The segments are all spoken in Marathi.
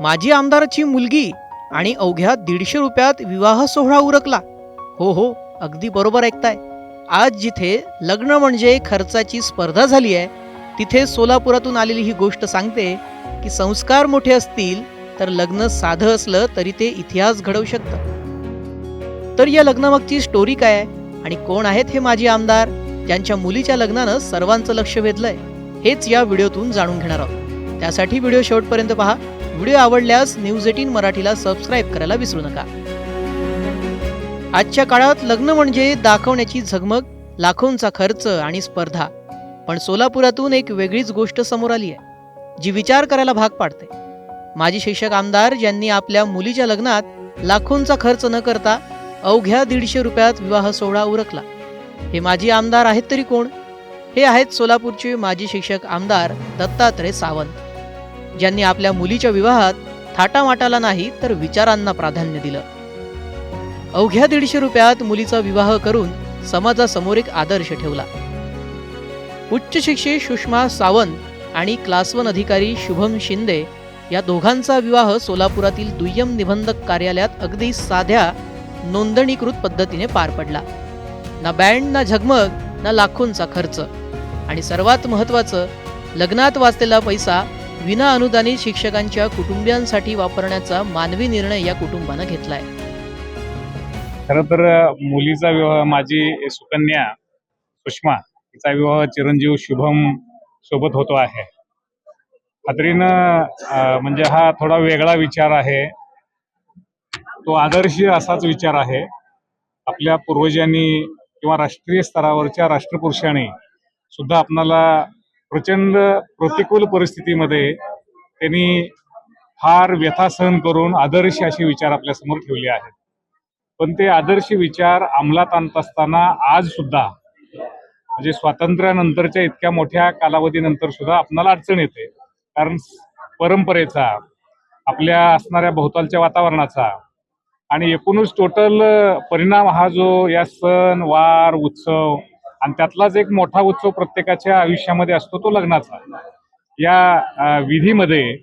माजी आमदाराची मुलगी आणि अवघ्या 150 रुपयात विवाह सोहळा उरकला. हो, अगदी बरोबर ऐकताय. आज जिथे लग्न म्हणजे खर्चाची स्पर्धा झाली आहे, तिथे सोलापुरातून आलेली ही गोष्ट सांगते की संस्कार मोठे असतील तर लग्न साधं असलं तरी ते इतिहास घडवू शकतं. तर या लग्नामागची स्टोरी काय आहे आणि कोण आहेत हे माजी आमदार ज्यांच्या मुलीच्या लग्नानं सर्वांचं लक्ष वेधलंय, हेच या व्हिडिओतून जाणून घेणार आहोत. त्यासाठी व्हिडिओ शेवटपर्यंत पहा. व्हिडिओ आवडल्यास न्यूज 18 मराठीला सबस्क्राईब करायला विसरू नका. आजच्या काळात लग्न म्हणजे दाखवण्याची झगमग, लाखोंचा खर्च आणि स्पर्धा. पण सोलापुरातून एक वेगळीच गोष्ट समोर आली आहे जी विचार करायला भाग पाडते. माजी शिक्षक आमदार ज्यांनी आपल्या मुलीच्या लग्नात लाखोंचा खर्च न करता अवघ्या 150 रुपयात विवाह सोहळा उरकला. हे माजी आमदार आहेत तरी कोण? हे आहेत सोलापूरचे माजी शिक्षक आमदार दत्तात्रय सावंत, ज्यांनी आपल्या मुलीच्या विवाहात थाटामाटाला नाही तर विचारांना प्राधान्य दिलं. अवघ्या 150 रुपयात मुलीचा विवाह करून समाजासमोर एक आदर्श ठेवला. उच्च शिक्षित सुषमा सावंत आणि क्लास 1 अधिकारी शुभम शिंदे या दोघांचा विवाह सोलापुरातील दुय्यम निबंधक कार्यालयात अगदी साध्या नोंदणीकृत पद्धतीने पार पडला. ना बँड, ना झगमग, ना लाखोंचा खर्च आणि सर्वात महत्त्वाचं, लग्नात वाचलेला पैसा विना अनुदानित शिक्षकांच्या कुटुंबियांसाठी वापरण्याचा मानवी निर्णय या कुटुंबानं घेतलाय. खरं तर मुलीचा विवाह, माझी सुकन्या सुषमा तिचा विवाह चिरंजीव शुभम सोबत होतो आहे. खात्रीनं म्हणजे हा थोडा वेगळा विचार आहे. तो आदर्शी असाच विचार आहे. आपल्या पूर्वजांनी किंवा राष्ट्रीय स्तरावरच्या राष्ट्रपुरुषांनी सुद्धा आपणाला प्रचंड प्रतिकूल परिस्थितीमध्ये त्यांनी फार व्यथा सहन करून आदर्श असे विचार आपल्या समोर ठेवले आहेत. पण ते आदर्श विचार अंमलात आणत असताना आज सुद्धा म्हणजे स्वातंत्र्यानंतरच्या इतक्या मोठ्या कालावधीनंतर सुद्धा आपणाला अडचण येते. कारण परंपरेचा, आपल्या असणाऱ्या भोवतालच्या वातावरणाचा आणि एकूणच टोटल परिणाम हा जो या सण वार उत्सव आणि त्यातलाच एक मोठा उत्सव प्रत्येकाच्या आयुष्यामध्ये असतो तो लग्नाचा. या विधीमध्ये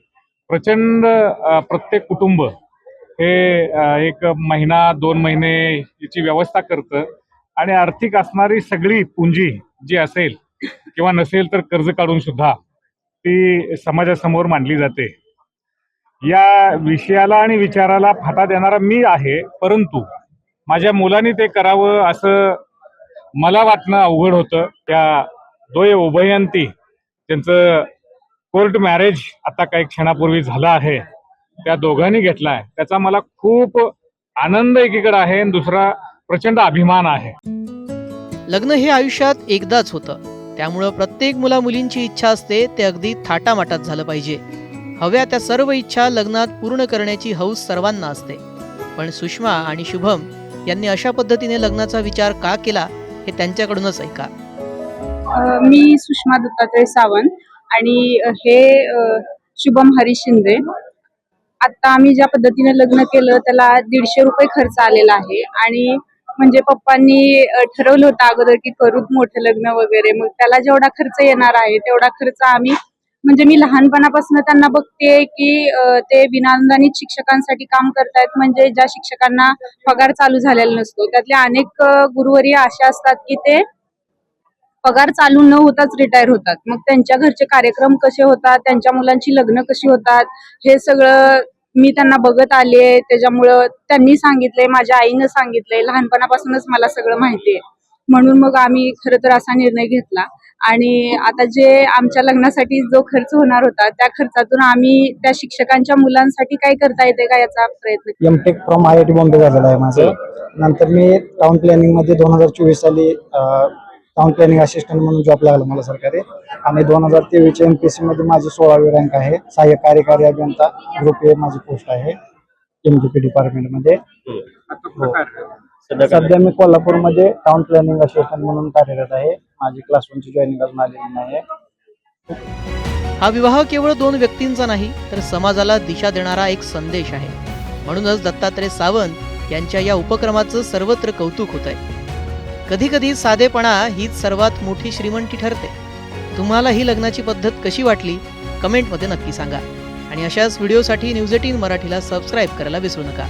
प्रचंड प्रत्येक कुटुंब हे एक महिना 2 महिने याची व्यवस्था करतं आणि आर्थिक असणारी सगळी पुंजी जी असेल किंवा नसेल तर कर्ज काढून सुद्धा ती समाजासमोर मांडली जाते. या विषयाला आणि विचाराला फाटा देणारा मी आहे, परंतु माझ्या मुलांनी ते करावं असं मला वाटणं अवघड होतं. त्या दोय उभयंती त्यांचं कोर्ट मॅरेज आता काही क्षणापूर्वी झालं आहे, त्या दोघांनी घेतलाय, त्याचा मला खूप आनंद एकीकडे आहे आणि दुसरा प्रचंड अभिमान आहे. लग्न हे आयुष्यात एकदाच होतं, त्यामुळं प्रत्येक मुला मुलींची इच्छा असते ते अगदी थाटामाटात झालं पाहिजे. हव्या त्या सर्व इच्छा लग्नात पूर्ण करण्याची हौस सर्वांना असते. पण सुषमा आणि शुभम यांनी अशा पद्धतीने लग्नाचा विचार का केला हे त्यांच्याकडूनच ऐका. मी सुषमा दत्तात्रय सावंत आणि हे शुभम हरीश शिंदे. आता आम्ही ज्या पद्धतीने लग्न केलं त्याला 150 रुपये खर्च आलेला आहे आणि म्हणजे पप्पांनी ठरवलं होतं अगोदर की करू मोठं लग्न वगैरे, मग त्याला जेवढा खर्च येणार आहे तेवढा खर्च आम्ही म्हणजे मी लहानपणापासून त्यांना बघते की ते विनाअनुदानित शिक्षकांसाठी काम करतायत. म्हणजे ज्या शिक्षकांना पगार चालू झालेला नसतो, त्यातले अनेक गुरुवर्य अशा असतात की ते पगार चालू न होताच रिटायर होतात. मग त्यांच्या घरचे कार्यक्रम कसे होतात, त्यांच्या मुलांची लग्न कशी होतात, हे सगळं मी त्यांना बघत आले. त्याच्यामुळं त्यांनी सांगितलंय, माझ्या आईनं सांगितलंय, लहानपणापासूनच मला सगळं माहिती आहे. म्हणून मग आम्ही खरं तर असा निर्णय घेतला आणि आता जे आमच्या लग्नासाठी जो खर्च होणार होता त्या खर्चातून आम्ही त्या शिक्षकांच्या मुलांसाठी काय करता येते का याचा प्रयत्न. एमटेक फ्रॉम IIT बॉम्बे झालेला आहे माझं. नंतर मी टाउन प्लॅनिंग मध्ये 2024 साली टाउन प्लॅनिंग असिस्टंट म्हणून जॉब लागला मला सरकारी आणि 2023 MPSC मध्ये माझी 16वी रँक आहे. सहाय्यक कार्यकारी अभियंता ग्रुप A माझी पोस्ट आहे MGP डिपार्टमेंट मध्ये. सध्या मी कोल्हापूरमध्ये टाउन प्लॅनिंग असिस्टंट म्हणून कार्यरत आहे. माझी क्लास 1 ची जॉईनिंग अजून आलेली नाही. हा विवाह केवळ 2 व्यक्तींचा नाही तर समाजाला दिशा देणारा एक संदेश आहे. म्हणूनच दत्तात्रय सावंत यांच्या या उपक्रमाचं सर्वत्र कौतुक होत आहे. कधी कधी साधेपणा हीच सर्वात मोठी श्रीमंती ठरते. तुम्हाला ही लग्नाची पद्धत कशी वाटली कमेंटमध्ये नक्की सांगा. आणि अशाच व्हिडिओसाठी न्यूज 18 मराठीला सबस्क्राईब करायला विसरू नका.